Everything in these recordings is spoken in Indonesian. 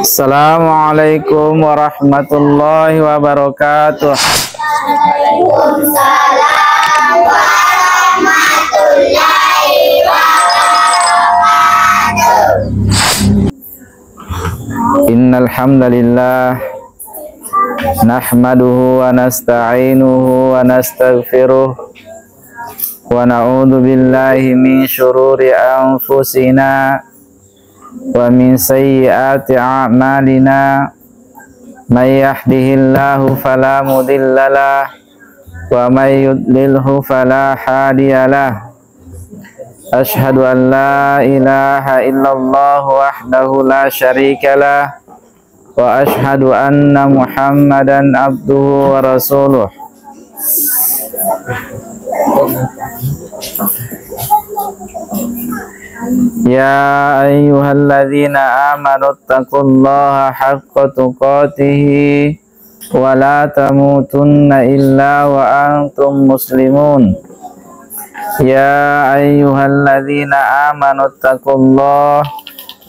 Assalamualaikum warahmatullahi wabarakatuh. Waalaikumsalam warahmatullahi wabarakatuh. Innal hamdalillah nahmaduhu wa nasta'inuhu wa nastaghfiruh wa na'udzu billahi min syururi anfusina wa min sayyiati a'malina may yahdihillahu fala mudhillalah wa may yudlilhu fala hadiyalah. Asyhadu an la ilaha illallah wahdahu la syarikalah wa asyhadu anna Muhammadan abduhu wa rasuluh. Ya ayyuhalladzina amanu taqullaha haqqa tuqatih wa la tamutunna illa wa antum muslimun. Ya ayyuhalladzina amanu taqullaha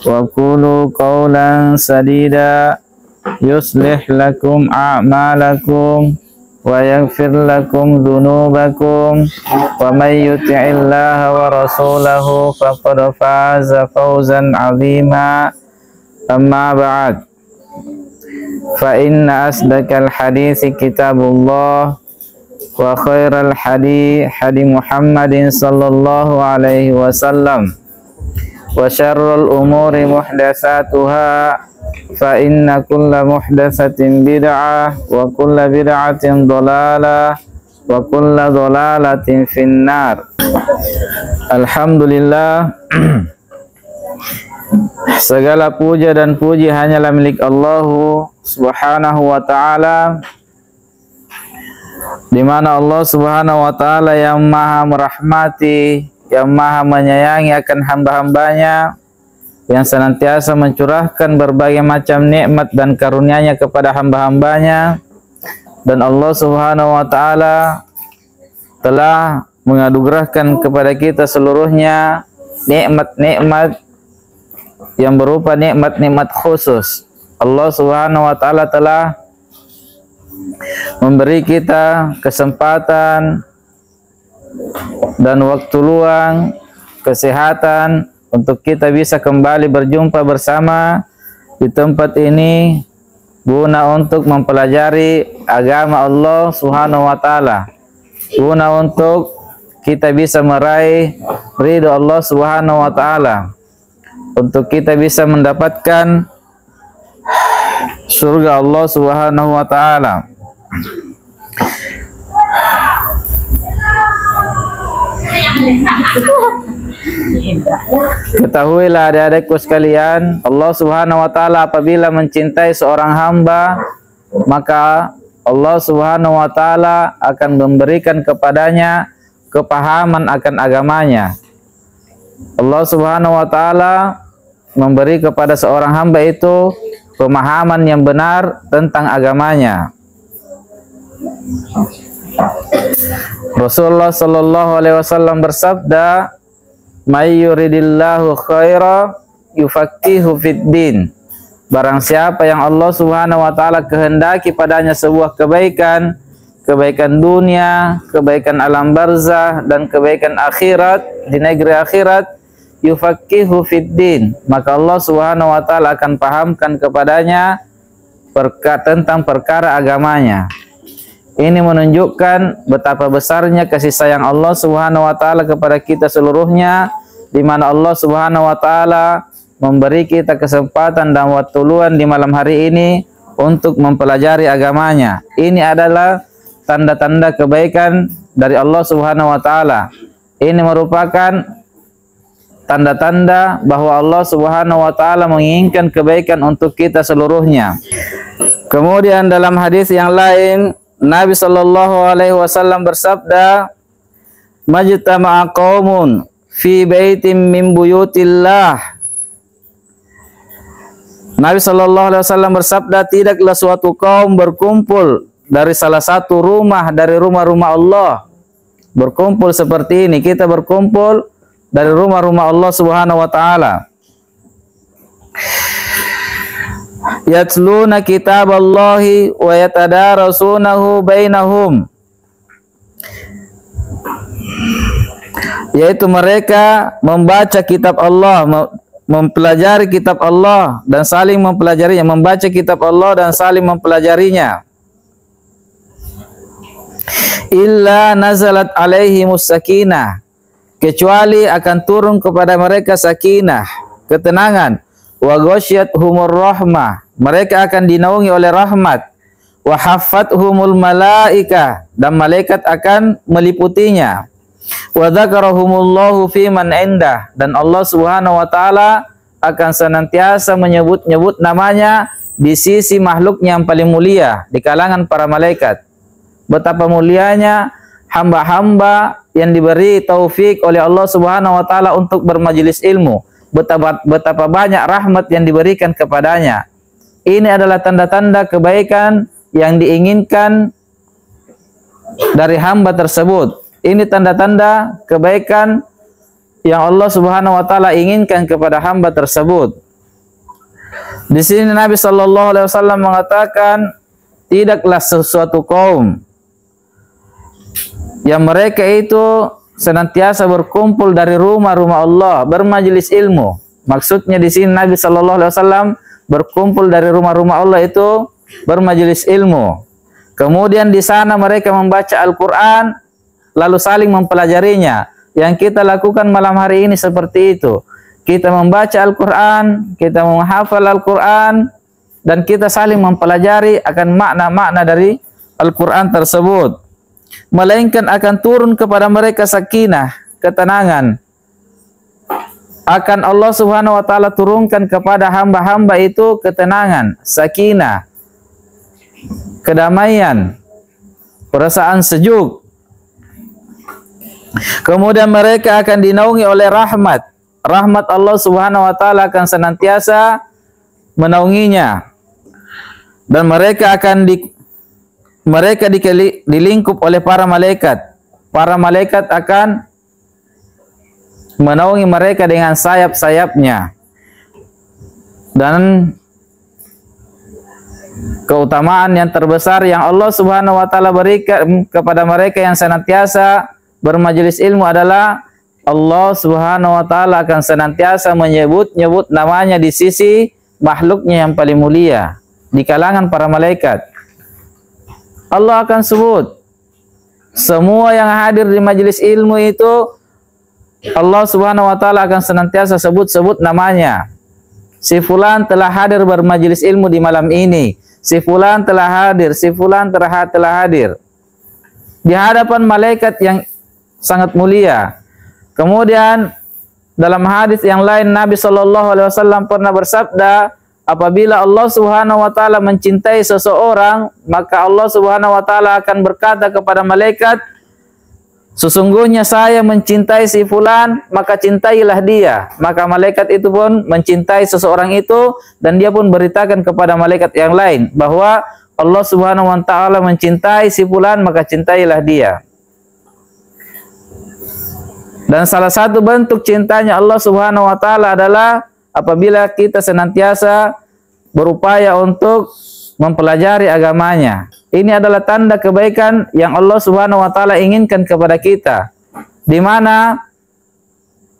wa qulu qawlan sadida yuslih lakum a'malakum wa yaghfir lakum dhunubakum wa may yuti'illaha wa rasulahu faqad faza fawzan 'azima. Amma ba'd, fa inna asdaqal hadithi kitabullah wa khairal hadi Muhammadin sallallahu alaihi wasallam wa syarrul umuri muhdatsatuha fa inna kulla muhdatsatin bid'ah wa kulla bid'atin dhalalah wa kulla dhalalatin finnar. Alhamdulillah, segala puja dan puji hanyalah milik Allah Subhanahu wa taala, di mana Allah Subhanahu wa taala yang maha merahmati, yang maha menyayangi akan hamba-hambanya, yang senantiasa mencurahkan berbagai macam nikmat dan karunia-Nya kepada hamba-hambanya. Dan Allah Subhanahu wa taala telah menganugerahkan kepada kita seluruhnya nikmat-nikmat yang berupa nikmat-nikmat khusus. Allah Subhanahu wa taala telah memberi kita kesempatan dan waktu luang, kesehatan untuk kita bisa kembali berjumpa bersama di tempat ini guna untuk mempelajari agama Allah Subhanahu wa taala, guna untuk kita bisa meraih ridha Allah Subhanahu wa taala, untuk kita bisa mendapatkan surga Allah Subhanahu wa taala. Ketahuilah adik-adikku sekalian, Allah Subhanahu wa taala apabila mencintai seorang hamba, maka Allah Subhanahu wa taala akan memberikan kepadanya kepahaman akan agamanya. Allah Subhanahu wa taala memberi kepada seorang hamba itu pemahaman yang benar tentang agamanya. Rasulullah sallallahu alaihi wasallam bersabda, "May yuridillahu khaira yufaqihu fid din." Barang siapa yang Allah Subhanahu wa taala kehendaki padanya sebuah kebaikan, kebaikan dunia, kebaikan alam barzah dan kebaikan akhirat, di negeri akhirat, yufaqihu fid din, maka Allah Subhanahu wa taala akan pahamkan kepadanya tentang perkara agamanya. Ini menunjukkan betapa besarnya kasih sayang Allah Subhanahu wa taala kepada kita seluruhnya, di mana Allah Subhanahu wa taala memberi kita kesempatan dan waktu luang di malam hari ini untuk mempelajari agamanya. Ini adalah tanda-tanda kebaikan dari Allah Subhanahu wa taala. Ini merupakan tanda-tanda bahwa Allah Subhanahu wa taala menginginkan kebaikan untuk kita seluruhnya. Kemudian dalam hadis yang lain, Nabi sallallahu alaihi wasallam bersabda, "Majtama'a qaumun fi baitin min buyutillah." Nabi sallallahu alaihi wasallam bersabda, tidaklah suatu kaum berkumpul dari salah satu rumah dari rumah-rumah Allah. Berkumpul seperti ini, kita berkumpul dari rumah-rumah Allah Subhanahu wa taala. Yatluna kitaballahi wa yatadarasunahu bainahum, yaitu mereka membaca kitab Allah, mempelajari kitab Allah dan saling mempelajarinya, membaca kitab Allah dan saling mempelajarinya. Illa nazalat alaihimus sakinah, kecuali akan turun kepada mereka sakinah, ketenangan. Wa ghasyiyatuhumur rahmah, mereka akan dinaungi oleh rahmat. Wa haffathumul malaikah, dan malaikat akan meliputinya. Wa dzakarahumullahu fi man indah, dan Allah Subhanahu wa taala akan senantiasa menyebut-nyebut namanya di sisi makhluknya yang paling mulia di kalangan para malaikat. Betapa mulianya hamba-hamba yang diberi taufik oleh Allah Subhanahu wa taala untuk bermajelis ilmu. Betapa banyak rahmat yang diberikan kepadanya. Ini adalah tanda-tanda kebaikan yang diinginkan dari hamba tersebut. Ini tanda-tanda kebaikan yang Allah Subhanahu wa taala inginkan kepada hamba tersebut. Di sini Nabi sallallahu alaihi wasallam mengatakan, tidaklah sesuatu kaum yang mereka itu senantiasa berkumpul dari rumah-rumah Allah, bermajelis ilmu. Maksudnya di sini Nabi sallallahu alaihi wasallam berkumpul dari rumah-rumah Allah itu bermajelis ilmu. Kemudian di sana mereka membaca Al-Qur'an lalu saling mempelajarinya. Yang kita lakukan malam hari ini seperti itu. Kita membaca Al-Qur'an, kita menghafal Al-Qur'an, dan kita saling mempelajari akan makna-makna dari Al-Qur'an tersebut. Melainkan akan turun kepada mereka sakinah, ketenangan. Akan Allah Subhanahu wa taala turunkan kepada hamba-hamba itu ketenangan, sakinah, kedamaian, perasaan sejuk. Kemudian mereka akan dinaungi oleh rahmat. Rahmat Allah Subhanahu wa taala akan senantiasa menaunginya. Dan mereka akan dilingkup oleh para malaikat. Para malaikat akan menaungi mereka dengan sayap-sayapnya. Dan keutamaan yang terbesar yang Allah Subhanahu wa taala berikan kepada mereka yang senantiasa bermajelis ilmu adalah Allah Subhanahu wa taala akan senantiasa menyebut-nyebut namanya di sisi makhluknya yang paling mulia di kalangan para malaikat. Allah akan sebut semua yang hadir di majelis ilmu itu, Allah Subhanahu wa taala akan senantiasa sebut-sebut namanya. Si fulan telah hadir bermajelis ilmu di malam ini. Si fulan telah hadir, si fulan telah hadir. Di hadapan malaikat yang sangat mulia. Kemudian dalam hadis yang lain Nabi sallallahu alaihi wasallam pernah bersabda, apabila Allah Subhanahu wa taala mencintai seseorang, maka Allah Subhanahu wa taala akan berkata kepada malaikat, sesungguhnya saya mencintai si fulan, maka cintailah dia. Maka malaikat itu pun mencintai seseorang itu, dan dia pun beritakan kepada malaikat yang lain bahwa Allah Subhanahu wa taala mencintai si fulan, maka cintailah dia. Dan salah satu bentuk cintanya Allah Subhanahu wa taala adalah apabila kita senantiasa berupaya untuk mempelajari agamanya. Ini adalah tanda kebaikan yang Allah Subhanahu wa taala inginkan kepada kita. Di mana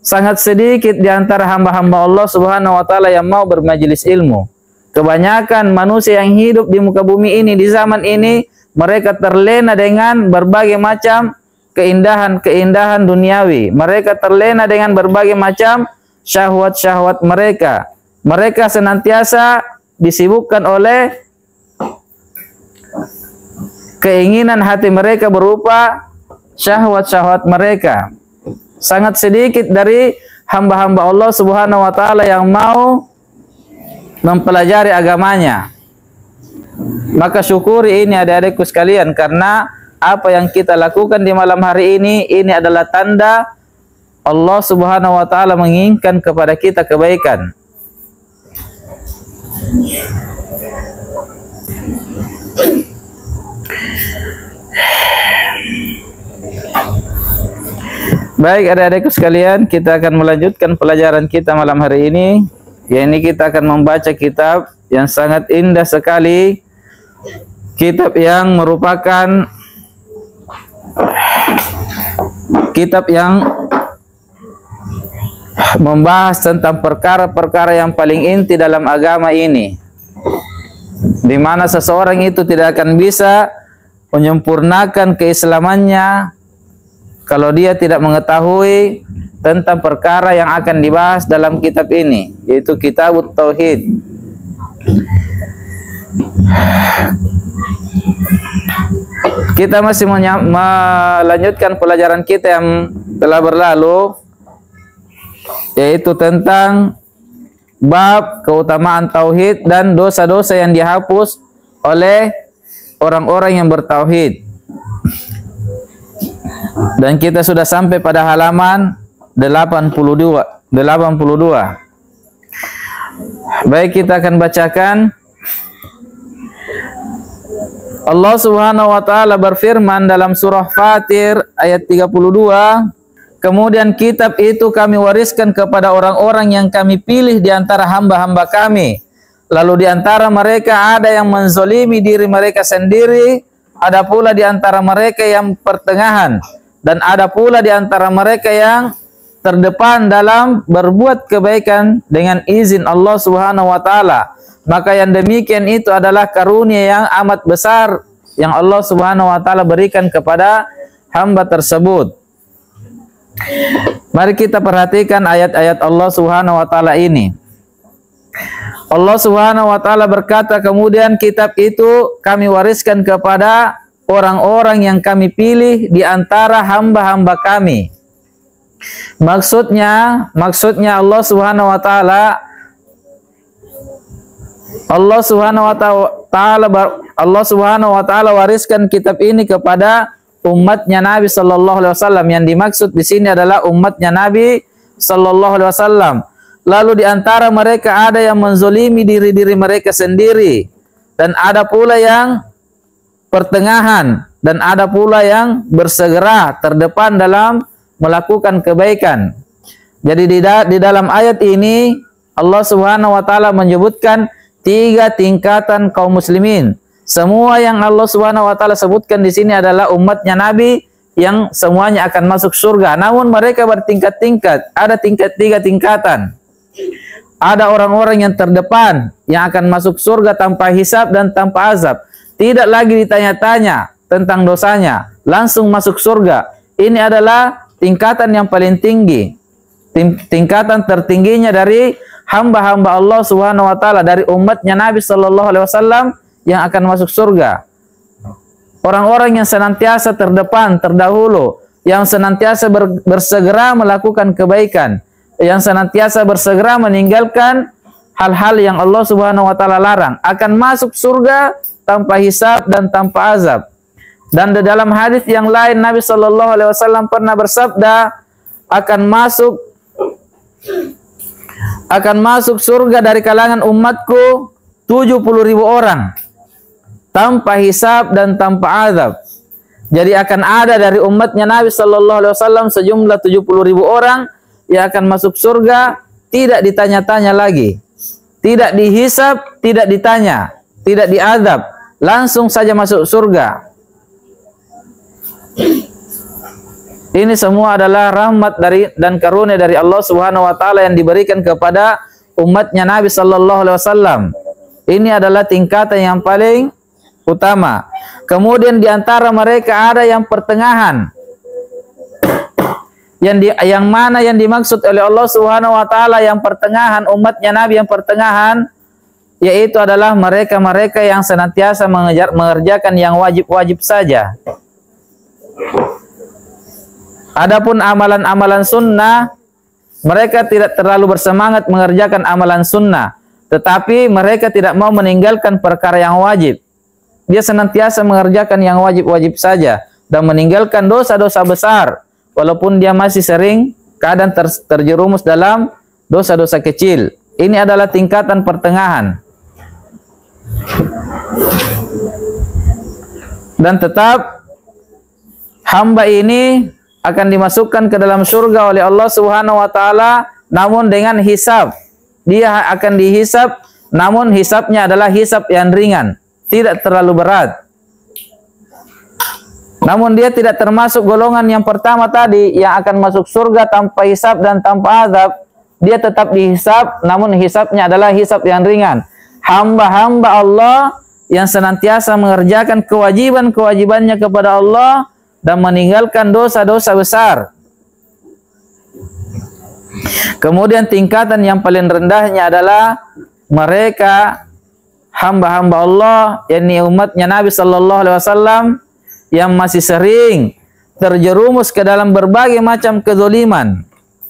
sangat sedikit di antara hamba-hamba Allah Subhanahu wa taala yang mau bermajelis ilmu. Kebanyakan manusia yang hidup di muka bumi ini di zaman ini, mereka terlena dengan berbagai macam keindahan-keindahan duniawi. Mereka terlena dengan berbagai macam syahwat-syahwat mereka. Mereka senantiasa disibukkan oleh keinginan hati mereka berupa syahwat-syahwat mereka. Sangat sedikit dari hamba-hamba Allah Subhanahu wa taala yang mau mempelajari agamanya. Maka syukuri ini adik-adikku sekalian, karena apa yang kita lakukan di malam hari ini adalah tanda Allah Subhanahu wa taala menginginkan kepada kita kebaikan. Baik adik-adikku sekalian, kita akan melanjutkan pelajaran kita malam hari ini. Ini kita akan membaca kitab yang sangat indah sekali. Kitab yang merupakan kitab yang membahas tentang perkara-perkara yang paling inti dalam agama ini, di mana seseorang itu tidak akan bisa menyempurnakan keislamannya kalau dia tidak mengetahui tentang perkara yang akan dibahas dalam kitab ini, yaitu Kitabut Tauhid. Kita masih melanjutkan pelajaran kita yang telah berlalu, yaitu tentang bab keutamaan tauhid dan dosa-dosa yang dihapus oleh orang-orang yang bertauhid. Dan kita sudah sampai pada halaman 82. Baik, kita akan bacakan. Allah Subhanahu wa taala berfirman dalam surah Fatir ayat 32, kemudian kitab itu kami wariskan kepada orang-orang yang kami pilih di antara hamba-hamba kami. Lalu di antara mereka ada yang menzolimi diri mereka sendiri, ada pula di antara mereka yang pertengahan, dan ada pula di antara mereka yang terdepan dalam berbuat kebaikan dengan izin Allah Subhanahu wa taala. Maka yang demikian itu adalah karunia yang amat besar yang Allah Subhanahu wa taala berikan kepada hamba tersebut. Mari kita perhatikan ayat-ayat Allah Subhanahu wa taala ini. Allah Subhanahu wa taala berkata, kemudian kitab itu kami wariskan kepada orang-orang yang kami pilih di antara hamba-hamba kami. Maksudnya Allah Subhanahu wa taala wariskan kitab ini kepada umatnya Nabi sallallahu alaihi wasallam. Yang dimaksud di sini adalah umatnya Nabi sallallahu alaihi wasallam. Lalu di antara mereka ada yang menzolimi diri-diri mereka sendiri, dan ada pula yang pertengahan, dan ada pula yang bersegera terdepan dalam melakukan kebaikan. Jadi di dalam ayat ini Allah Subhanahu wa taala menyebutkan 3 tingkatan kaum muslimin. Semua yang Allah Subhanahu wa taala sebutkan di sini adalah umatnya Nabi yang semuanya akan masuk surga. Namun mereka bertingkat-tingkat. Ada 3 tingkatan. Ada orang-orang yang terdepan yang akan masuk surga tanpa hisab dan tanpa azab. Tidak lagi ditanya-tanya tentang dosanya, langsung masuk surga. Ini adalah tingkatan yang paling tinggi. Tingkatan tertingginya dari hamba-hamba Allah Subhanahu wa taala, dari umatnya Nabi sallallahu alaihi wasallam yang akan masuk surga. Orang-orang yang senantiasa terdepan, terdahulu, yang senantiasa bersegera melakukan kebaikan, yang senantiasa bersegera meninggalkan hal-hal yang Allah Subhanahu wa taala larang, akan masuk surga tanpa hisab dan tanpa azab. Dan di dalam hadis yang lain Nabi sallallahu alaihi wasallam pernah bersabda, akan masuk surga dari kalangan umatku 70.000 orang tanpa hisab dan tanpa azab. Jadi akan ada dari umatnya Nabi sallallahu alaihi wasallam sejumlah 70.000 orang yang akan masuk surga, tidak ditanya-tanya lagi, tidak dihisab, tidak ditanya, tidak diazab, langsung saja masuk surga. Ini semua adalah rahmat dan karunia dari Allah Subhanahu wa taala yang diberikan kepada umatnya Nabi sallallahu alaihi wasallam. Ini adalah tingkatan yang paling utama. Kemudian di antara mereka ada yang pertengahan. Yang mana yang dimaksud oleh Allah Subhanahu wa taala yang pertengahan, umatnya Nabi yang pertengahan, yaitu adalah mereka-mereka yang senantiasa mengerjakan yang wajib-wajib saja. Adapun amalan-amalan sunnah, mereka tidak terlalu bersemangat mengerjakan amalan sunnah, tetapi mereka tidak mau meninggalkan perkara yang wajib. Dia senantiasa mengerjakan yang wajib-wajib saja dan meninggalkan dosa-dosa besar, walaupun dia masih sering kadang terjerumus dalam dosa-dosa kecil. Ini adalah tingkatan pertengahan. Dan tetap hamba ini akan dimasukkan ke dalam surga oleh Allah Subhanahu wa taala, namun dengan hisab. Dia akan dihisab, namun hisabnya adalah hisab yang ringan, tidak terlalu berat. Namun dia tidak termasuk golongan yang pertama tadi yang akan masuk surga tanpa hisab dan tanpa azab. Dia tetap dihisab, namun hisabnya adalah hisab yang ringan. Hamba-hamba Allah yang senantiasa mengerjakan kewajiban-kewajibannya kepada Allah dan meninggalkan dosa-dosa besar. Kemudian tingkatan yang paling rendahnya adalah mereka hamba-hamba Allah, yakni umatnya Nabi sallallahu alaihi wasallam yang masih sering terjerumus ke dalam berbagai macam kezaliman.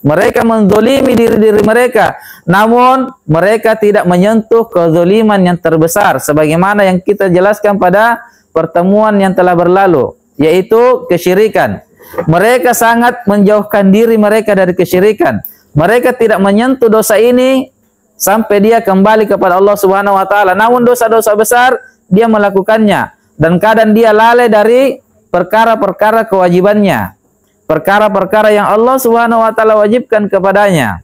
Mereka menzalimi diri-diri mereka, namun mereka tidak menyentuh kezaliman yang terbesar sebagaimana yang kita jelaskan pada pertemuan yang telah berlalu, yaitu kesyirikan. Mereka sangat menjauhkan diri mereka dari kesyirikan. Mereka tidak menyentuh dosa ini sampai dia kembali kepada Allah Subhanahu wa taala. Namun dosa-dosa besar dia melakukannya dan kadang dia lalai dari perkara-perkara kewajibannya. Perkara-perkara yang Allah Subhanahu wa taala wajibkan kepadanya.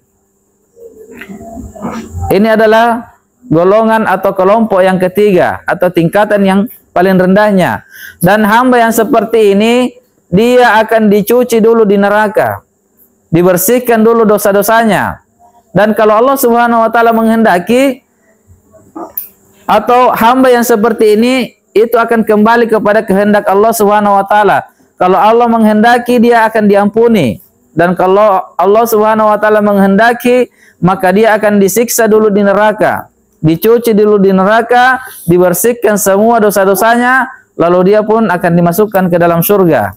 Ini adalah golongan atau kelompok yang ketiga atau tingkatan yang paling rendahnya. Dan hamba yang seperti ini dia akan dicuci dulu di neraka. Dibersihkan dulu dosa-dosanya. Dan kalau Allah Subhanahu wa taala menghendaki, atau hamba yang seperti ini itu akan kembali kepada kehendak Allah Subhanahu wa taala. Kalau Allah menghendaki, dia akan diampuni. Dan kalau Allah Subhanahu wa taala menghendaki, maka dia akan disiksa dulu di neraka. Dicuci dulu di neraka, dibersihkan semua dosa-dosanya, lalu dia pun akan dimasukkan ke dalam surga.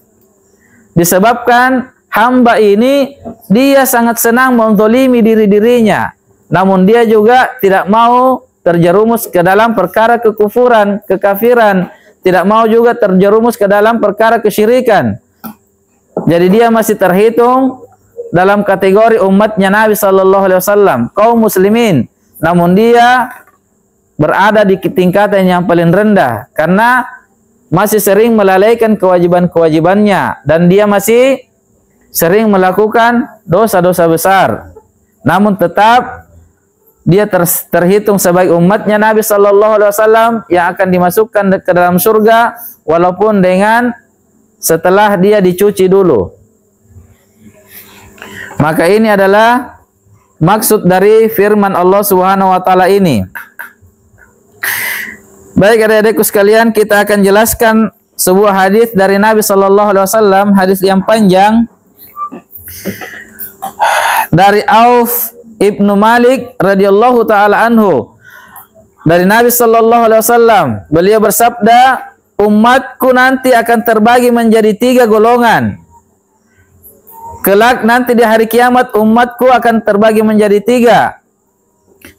Disebabkan hamba ini dia sangat senang menzalimi diri-dirinya, namun dia juga tidak mau terjerumus ke dalam perkara kekufuran, kekafiran, tidak mau juga terjerumus ke dalam perkara kesyirikan. Jadi dia masih terhitung dalam kategori umatnya Nabi sallallahu alaihi wasallam, kaum muslimin. Namun dia berada di tingkatan yang paling rendah karena masih sering melalaikan kewajiban-kewajibannya dan dia masih sering melakukan dosa-dosa besar. Namun tetap dia terhitung sebagai umatnya Nabi sallallahu alaihi wasallam yang akan dimasukkan ke dalam surga walaupun dengan setelah dia dicuci dulu. Maka ini adalah maksud dari firman Allah Subhanahu wa taala ini. Baik adik-adikku sekalian, kita akan jelaskan sebuah hadis dari Nabi sallallahu alaihi wasallam, hadis yang panjang dari Auf Ibnu Malik radhiyallahu taala anhu. Dari Nabi sallallahu alaihi wasallam, beliau bersabda, umatku nanti akan terbagi menjadi 3 golongan. Kelak nanti di hari kiamat umatku akan terbagi menjadi 3.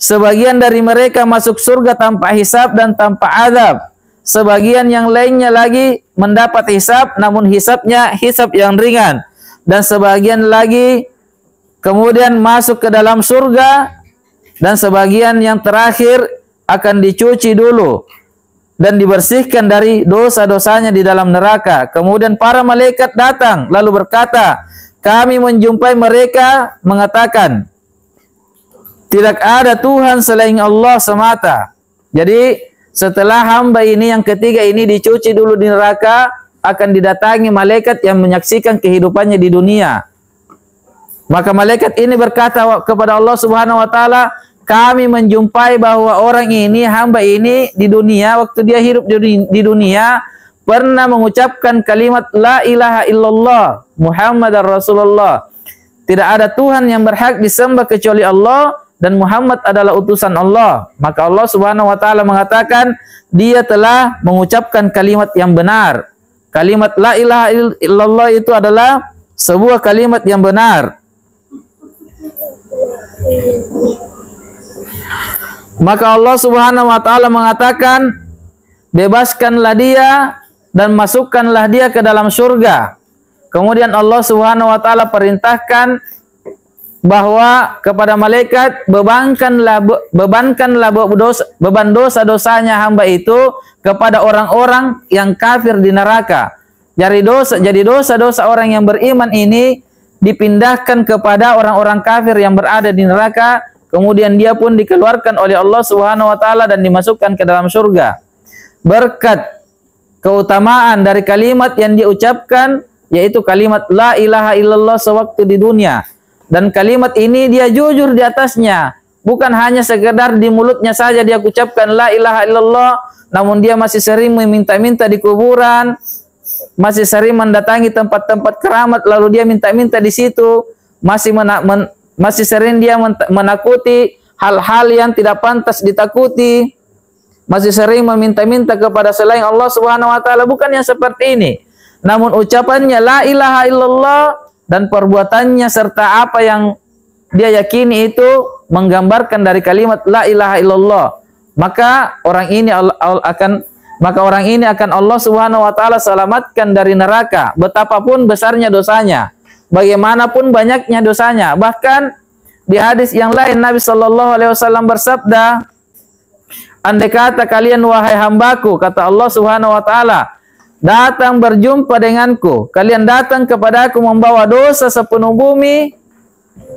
Sebagian dari mereka masuk surga tanpa hisab dan tanpa azab. Sebagian yang lainnya lagi mendapat hisab, namun hisabnya hisab yang ringan. Dan sebagian lagi kemudian masuk ke dalam surga, dan sebagian yang terakhir akan dicuci dulu dan dibersihkan dari dosa-dosanya di dalam neraka. Kemudian para malaikat datang lalu berkata, kami menjumpai mereka mengatakan, tidak ada Tuhan selain Allah semata. Jadi setelah hamba ini yang ketiga ini dicuci dulu di neraka, akan didatangi malaikat yang menyaksikan kehidupannya di dunia. Maka malaikat ini berkata kepada Allah Subhanahu wa taala, kami menjumpai bahwa orang ini, hamba ini di dunia, waktu dia hidup di dunia, pernah mengucapkan kalimat la ilaha illallah Muhammadar Rasulullah. Tidak ada Tuhan yang berhak disembah kecuali Allah dan Muhammad adalah utusan Allah. Maka Allah Subhanahu wa taala mengatakan dia telah mengucapkan kalimat yang benar. Kalimat la ilaha illallah itu adalah sebuah kalimat yang benar. Maka Allah Subhanahu wa taala mengatakan, bebaskanlah dia dan masukkanlah dia ke dalam surga. Kemudian Allah Subhanahu wa taala perintahkan bahwa kepada malaikat, bebankanlah beban dosa-dosanya hamba itu kepada orang-orang yang kafir di neraka. Jadi dosa-dosa orang yang beriman ini dipindahkan kepada orang-orang kafir yang berada di neraka, kemudian dia pun dikeluarkan oleh Allah Subhanahu wa taala dan dimasukkan ke dalam surga. Berkat keutamaan dari kalimat yang diucapkan, yaitu kalimat la ilaha illallah sewaktu di dunia. Dan kalimat ini dia jujur di atasnya, bukan hanya sekedar di mulutnya saja dia ucapkan la ilaha illallah, namun dia masih sering meminta-minta di kuburan, masih sering mendatangi tempat-tempat keramat lalu dia minta-minta di situ, masih sering dia menakuti hal-hal yang tidak pantas ditakuti, masih sering meminta-minta kepada selain Allah Subhanahu wa taala. Bukan yang seperti ini, namun ucapannya la ilaha illallah dan perbuatannya serta apa yang dia yakini itu menggambarkan dari kalimat la ilaha illallah, maka orang ini akan Allah Subhanahu wa taala selamatkan dari neraka, betapapun besarnya dosanya, bagaimanapun banyaknya dosanya. Bahkan di hadis yang lain Nabi sallallahu alaihi wasallam bersabda, andai kata kalian wahai hambaku, kata Allah Subhanahu wa taala, datang berjumpa denganku, kalian datang kepadaku membawa dosa sepenuh bumi,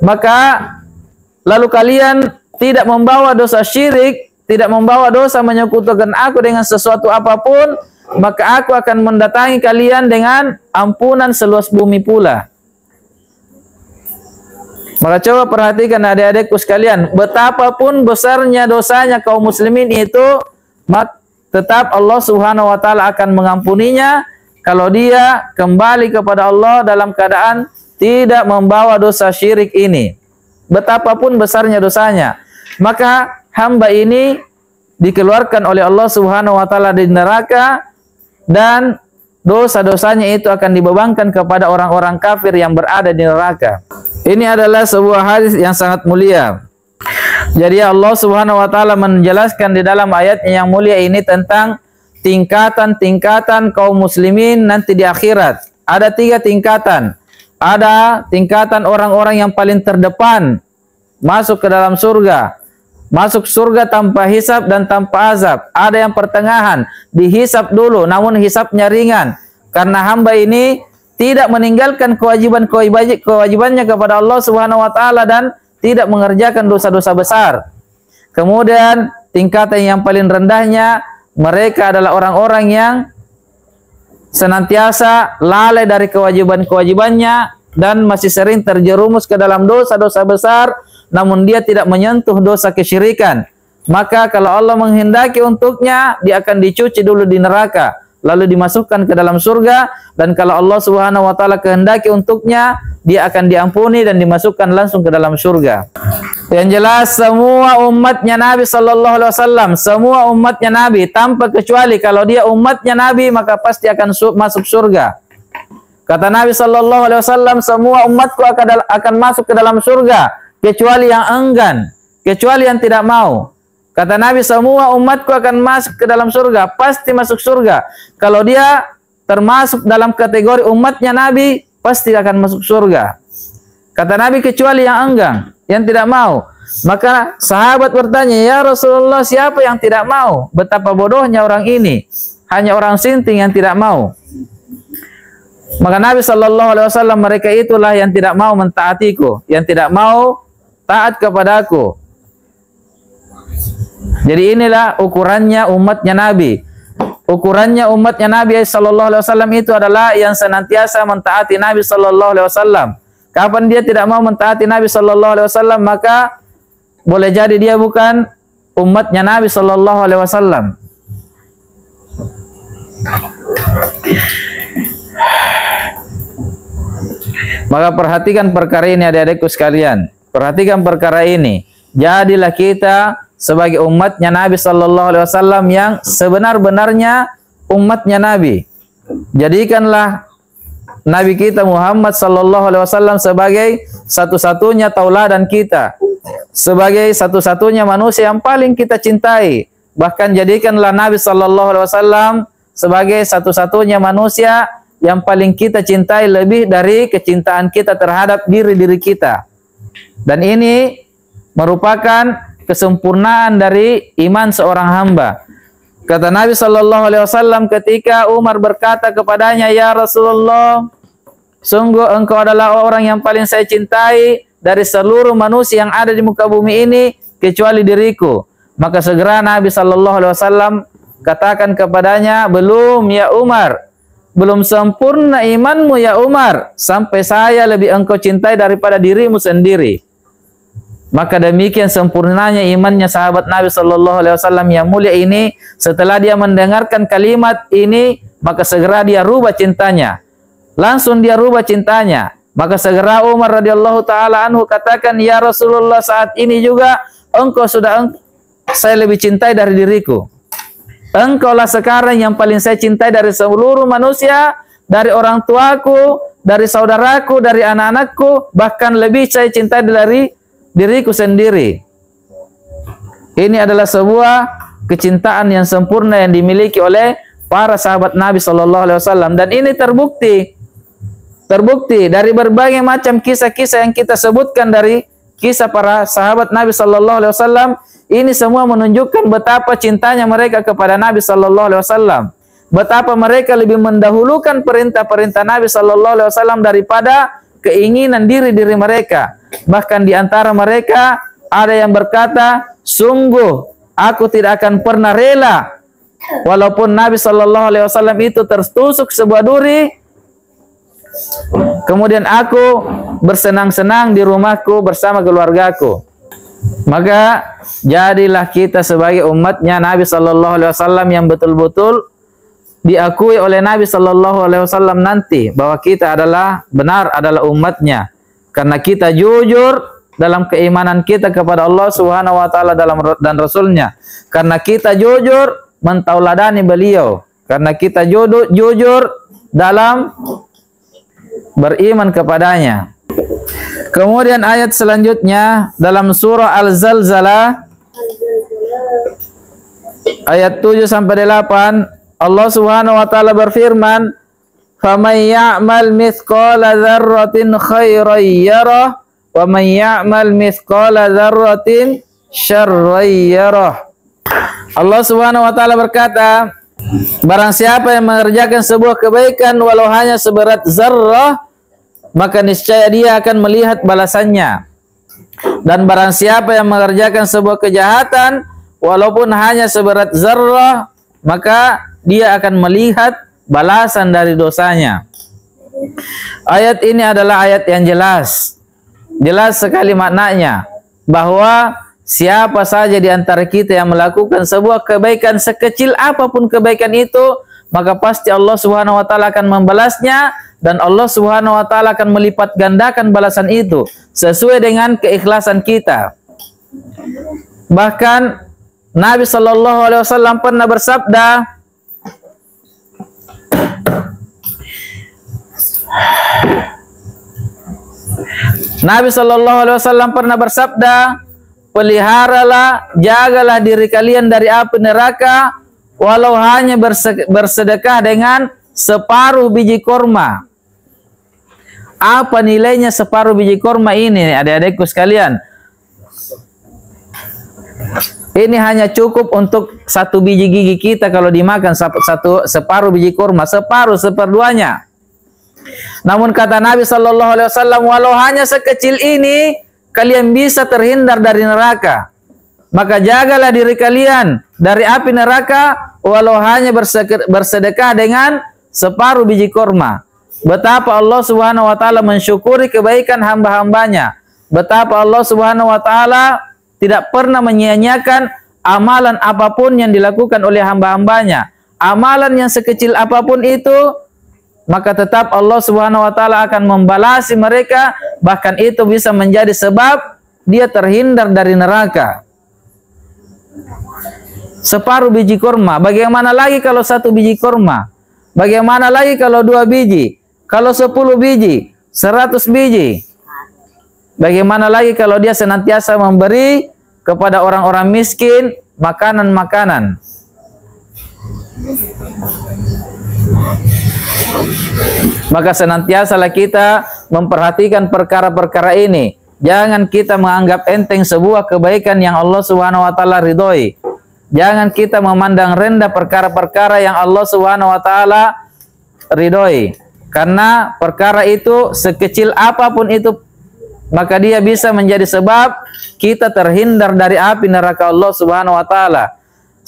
maka lalu kalian tidak membawa dosa syirik, tidak membawa dosa menyekutukan aku dengan sesuatu apapun, maka aku akan mendatangi kalian dengan ampunan seluas bumi pula. Maka coba perhatikan adik-adikku sekalian, betapapun besarnya dosanya kaum muslimin itu, tetap Allah Subhanahu wa taala akan mengampuninya kalau dia kembali kepada Allah dalam keadaan tidak membawa dosa syirik ini. Betapapun besarnya dosanya, maka hamba ini dikeluarkan oleh Allah Subhanahu wa taala dari neraka dan dosa-dosanya itu akan dibebankan kepada orang-orang kafir yang berada di neraka. Ini adalah sebuah hadis yang sangat mulia. Jadi Allah Subhanahu wa taala menjelaskan di dalam ayatnya yang mulia ini tentang tingkatan-tingkatan kaum muslimin nanti di akhirat. Ada 3 tingkatan. Ada tingkatan orang-orang yang paling terdepan masuk ke dalam surga. Masuk surga tanpa hisab dan tanpa azab. Ada yang pertengahan, dihisab dulu namun hisabnya ringan, karena hamba ini tidak meninggalkan kewajibannya kepada Allah Subhanahu wa taala dan tidak mengerjakan dosa-dosa besar. Kemudian tingkatan yang paling rendahnya, mereka adalah orang-orang yang senantiasa lalai dari kewajiban-kewajibannya dan masih sering terjerumus ke dalam dosa-dosa besar, namun dia tidak menyentuh dosa kesyirikan. Maka kalau Allah menghendaki untuknya, dia akan dicuci dulu di neraka, lalu dimasukkan ke dalam surga. Dan kalau Allah Subhanahu wa taala kehendaki untuknya, dia akan diampuni dan dimasukkan langsung ke dalam surga. Yang jelas semua umatnya Nabi sallallahu alaihi wasallam, semua umatnya Nabi tanpa kecuali, kalau dia umatnya Nabi maka pasti akan masuk surga. Kata Nabi sallallahu alaihi wasallam, semua umatku akan masuk ke dalam surga kecuali yang enggan, kecuali yang tidak mau. Kata Nabi, semua umatku akan masuk ke dalam surga, pasti masuk surga. Kalau dia termasuk dalam kategori umatnya Nabi, pasti akan masuk surga. Kata Nabi, kecuali yang enggan, yang tidak mau. Maka sahabat bertanya, ya Rasulullah, siapa yang tidak mau? Betapa bodohnya orang ini, hanya orang sinting yang tidak mau. Maka Nabi sallallahu alaihi wasallam, mereka itulah yang tidak mau mentaatiku, yang tidak mau taat kepadaku. Jadi inilah ukurannya umatnya Nabi. Ukurannya umatnya Nabi sallallahu alaihi wasallam itu adalah yang senantiasa mentaati Nabi sallallahu alaihi wasallam. Kapan dia tidak mau mentaati Nabi sallallahu alaihi wasallam, maka boleh jadi dia bukan umatnya Nabi sallallahu alaihi wasallam. Maka perhatikan perkara ini adik-adikku sekalian. Perhatikan perkara ini. Jadilah kita sebagai umatnya Nabi sallallahu alaihi wasallam yang sebenar-benarnya umatnya Nabi. Jadikanlah Nabi kita Muhammad sallallahu alaihi wasallam sebagai satu-satunya tauladan kita, sebagai satu-satunya manusia yang paling kita cintai. Bahkan jadikanlah Nabi sallallahu alaihi wasallam sebagai satu-satunya manusia yang paling kita cintai lebih dari kecintaan kita terhadap diri-diri kita. Dan ini merupakan kesempurnaan dari iman seorang hamba. Kata Nabi sallallahu alaihi wasallam ketika Umar berkata kepadanya, "Ya Rasulullah, sungguh engkau adalah orang yang paling saya cintai dari seluruh manusia yang ada di muka bumi ini kecuali diriku." Maka segera Nabi sallallahu alaihi wasallam katakan kepadanya, "Belum ya Umar, belum sempurna imanmu ya Umar, sampai saya lebih engkau cintai daripada dirimu sendiri." Maka demikian sempurnanya imannya sahabat Nabi sallallahu alaihi wasallam yang mulia ini. Setelah dia mendengarkan kalimat ini, maka segera dia rubah cintanya. Langsung dia rubah cintanya. Maka segera Umar radhiyallahu taala anhu katakan, "Ya Rasulullah, saat ini juga saya lebih cintai dari diriku. Engkaulah sekarang yang paling saya cintai dari seluruh manusia, dari orang tuaku, dari saudaraku, dari anak-anakku, bahkan lebih saya cintai dari diriku sendiri." Ini adalah sebuah kecintaan yang sempurna yang dimiliki oleh para sahabat Nabi sallallahu alaihi wasallam, dan ini terbukti dari berbagai macam kisah-kisah yang kita sebutkan dari kisah para sahabat Nabi sallallahu alaihi wasallam. Ini semua menunjukkan betapa cintanya mereka kepada Nabi sallallahu alaihi wasallam, betapa mereka lebih mendahulukan perintah-perintah Nabi sallallahu alaihi wasallam daripada keinginan diri mereka. Bahkan di antara mereka ada yang berkata, "Sungguh aku tidak akan pernah rela walaupun Nabi sallallahu alaihi wasallam itu tertusuk sebuah duri, kemudian aku bersenang-senang di rumahku bersama keluargaku." Maka jadilah kita sebagai umatnya Nabi sallallahu alaihi wasallam yang betul-betul diakui oleh Nabi sallallahu alaihi wasallam nanti bahwa kita benar adalah umatnya, karena kita jujur dalam keimanan kita kepada Allah Subhanahu wa taala dan Rasulnya, karena kita jujur mentauladani beliau, karena kita jujur dalam beriman kepadanya. Kemudian ayat selanjutnya dalam surah Al-Zalzalah ayat 7 sampai 8, Allah Subhanahu wa taala berfirman, "Faman ya'mal mithqala dzarratin khairan yarah wa man ya'mal mithqala dzarratin syarran yarah." Allah Subhanahu wa taala berkata, barang siapa yang mengerjakan sebuah kebaikan walau hanya seberat zarrah, maka niscaya dia akan melihat balasannya. Dan barang siapa yang mengerjakan sebuah kejahatan walaupun hanya seberat zarrah, maka dia akan melihat balasan dari dosanya. Ayat ini adalah ayat yang jelas sekali maknanya, bahwa siapa saja di antara kita yang melakukan sebuah kebaikan sekecil apapun kebaikan itu, maka pasti Allah Subhanahu wa taala akan membalasnya, dan Allah Subhanahu wa taala akan melipat gandakan balasan itu sesuai dengan keikhlasan kita. Bahkan Nabi sallallahu alaihi wasallam pernah bersabda, peliharalah, jagalah diri kalian dari api neraka walau hanya bersedekah dengan separuh biji korma. Apa nilainya separuh biji korma ini, adik-adikku sekalian? Ini hanya cukup untuk satu biji gigi kita kalau dimakan separuh biji korma, seperduanya. Namun kata Nabi sallallahu alaihi wasallam, walau hanya sekecil ini kalian bisa terhindar dari neraka. Maka jagalah diri kalian dari api neraka walau hanya bersedekah dengan separuh biji korma. Betapa Allah Subhanahu wa taala mensyukuri kebaikan hamba-hambanya. Betapa Allah Subhanahu wa taala tidak pernah menyia-nyiakan amalan apapun yang dilakukan oleh hamba-hambanya. Amalan yang sekecil apapun itu, maka tetap Allah Subhanahu wa taala akan membalasi mereka, bahkan itu bisa menjadi sebab dia terhindar dari neraka. Separuh biji kurma, bagaimana lagi kalau satu biji kurma? Bagaimana lagi kalau 2 biji? Kalau 10 biji, 100 biji? Bagaimana lagi kalau dia senantiasa memberi kepada orang-orang miskin makanan-makanan? Maka senantiasalah kita memperhatikan perkara-perkara ini. Jangan kita menganggap enteng sebuah kebaikan yang Allah Subhanahu wa taala ridhoi. Jangan kita memandang rendah perkara-perkara yang Allah Subhanahu wa taala ridhoi. Karena perkara itu sekecil apapun itu, maka dia bisa menjadi sebab kita terhindar dari api neraka Allah Subhanahu wa taala.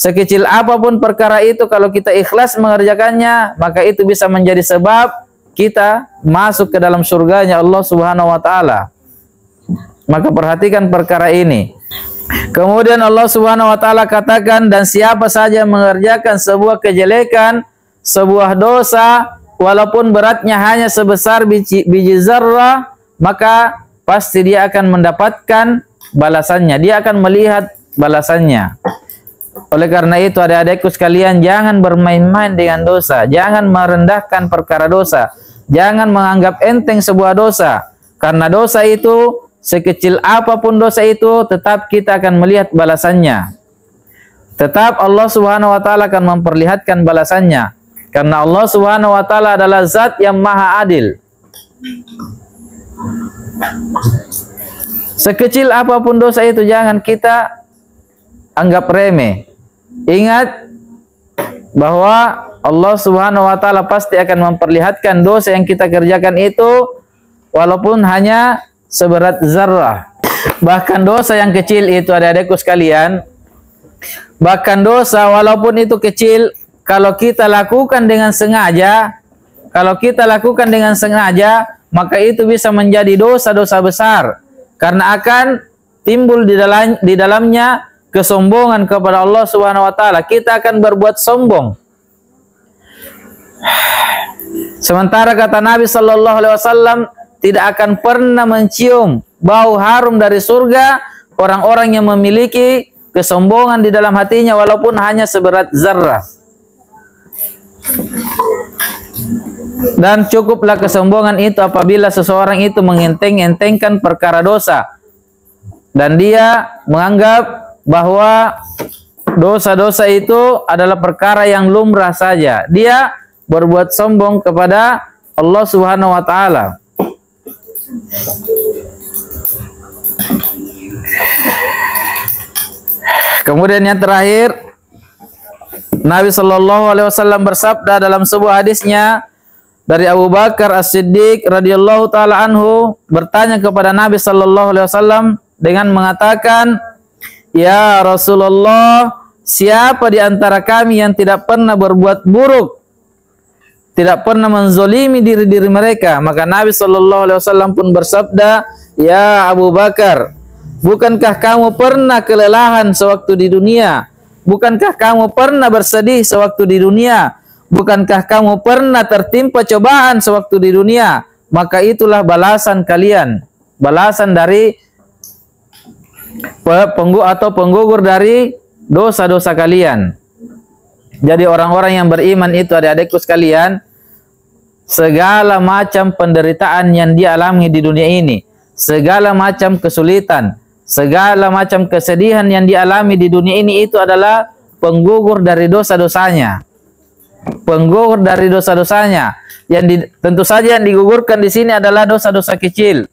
Sekecil apapun perkara itu, kalau kita ikhlas mengerjakannya, maka itu bisa menjadi sebab kita masuk ke dalam surganya Allah Subhanahu wa taala. Maka perhatikan perkara ini. Kemudian Allah Subhanahu wa taala katakan, dan siapa saja mengerjakan sebuah kejelekan, sebuah dosa, walaupun beratnya hanya sebesar biji zarrah, maka pasti dia akan mendapatkan balasannya. Dia akan melihat balasannya. Oleh karena itu, adik-adikku sekalian, jangan bermain-main dengan dosa. Jangan merendahkan perkara dosa. Jangan menganggap enteng sebuah dosa. Karena dosa itu, sekecil apapun dosa itu, tetap kita akan melihat balasannya. Tetap Allah Subhanahu wa taala akan memperlihatkan balasannya. Karena Allah Subhanahu wa taala adalah zat yang maha adil. Sekecil apapun dosa itu jangan kita anggap remeh. Ingat bahwa Allah Subhanahu wa taala pasti akan memperlihatkan dosa yang kita kerjakan itu walaupun hanya seberat zarrah. Bahkan dosa yang kecil itu, adik-adikku sekalian, bahkan dosa walaupun itu kecil, kalau kita lakukan dengan sengaja, maka itu bisa menjadi dosa-dosa besar. Karena akan timbul di dalamnya kesombongan kepada Allah Subhanahu wa taala. Kita akan berbuat sombong. Sementara kata Nabi sallallahu alaihi wasallam, tidak akan pernah mencium bau harum dari surga orang-orang yang memiliki kesombongan di dalam hatinya walaupun hanya seberat zarrah. Dan cukuplah kesombongan itu apabila seseorang itu mengenteng-entengkan perkara dosa dan dia menganggap bahwa dosa-dosa itu adalah perkara yang lumrah saja. Dia berbuat sombong kepada Allah Subhanahu wa taala. Kemudian yang terakhir, Nabi Shallallahu Alaihi Wasallam bersabda dalam sebuah hadisnya dari Abu Bakar As-Siddiq radhiyallahu taala anhu, bertanya kepada Nabi Shallallahu Alaihi Wasallam dengan mengatakan, ya Rasulullah, siapa di antara kami yang tidak pernah berbuat buruk, tidak pernah menzolimi diri-diri mereka? Maka Nabi Shallallahu Alaihi Wasallam pun bersabda, ya Abu Bakar, bukankah kamu pernah kelelahan sewaktu di dunia? Bukankah kamu pernah bersedih sewaktu di dunia? Bukankah kamu pernah tertimpa cobaan sewaktu di dunia? Maka itulah balasan kalian, balasan dari penggugur dari dosa-dosa kalian. Jadi orang-orang yang beriman itu, adik-adikku sekalian, segala macam penderitaan yang dia alami di dunia ini, segala macam kesulitan, segala macam kesedihan yang dialami di dunia ini, itu adalah penggugur dari dosa-dosanya. Penggugur dari dosa-dosanya. Tentu saja yang digugurkan di sini adalah dosa-dosa kecil.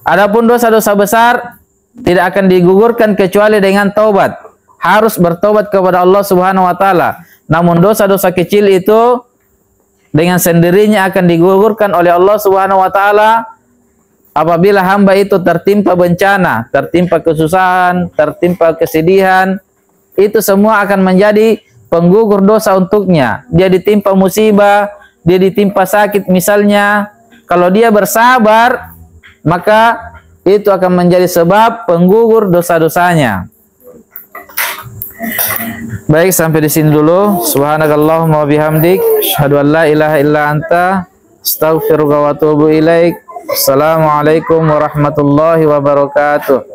Adapun dosa-dosa besar tidak akan digugurkan kecuali dengan taubat. Harus bertobat kepada Allah Subhanahu wa taala. Namun dosa-dosa kecil itu dengan sendirinya akan digugurkan oleh Allah Subhanahu wa taala apabila hamba itu tertimpa bencana, tertimpa kesusahan, tertimpa kesedihan. Itu semua akan menjadi penggugur dosa untuknya. Dia ditimpa musibah, dia ditimpa sakit misalnya, kalau dia bersabar, maka itu akan menjadi sebab penggugur dosa-dosanya. Baik, sampai di sini dulu. Subhanakallahumma wa bihamdik, asyhadu an la ilaha illa anta, astaghfiruka wa atubu ilaik. Assalamualaikum warahmatullahi wabarakatuh.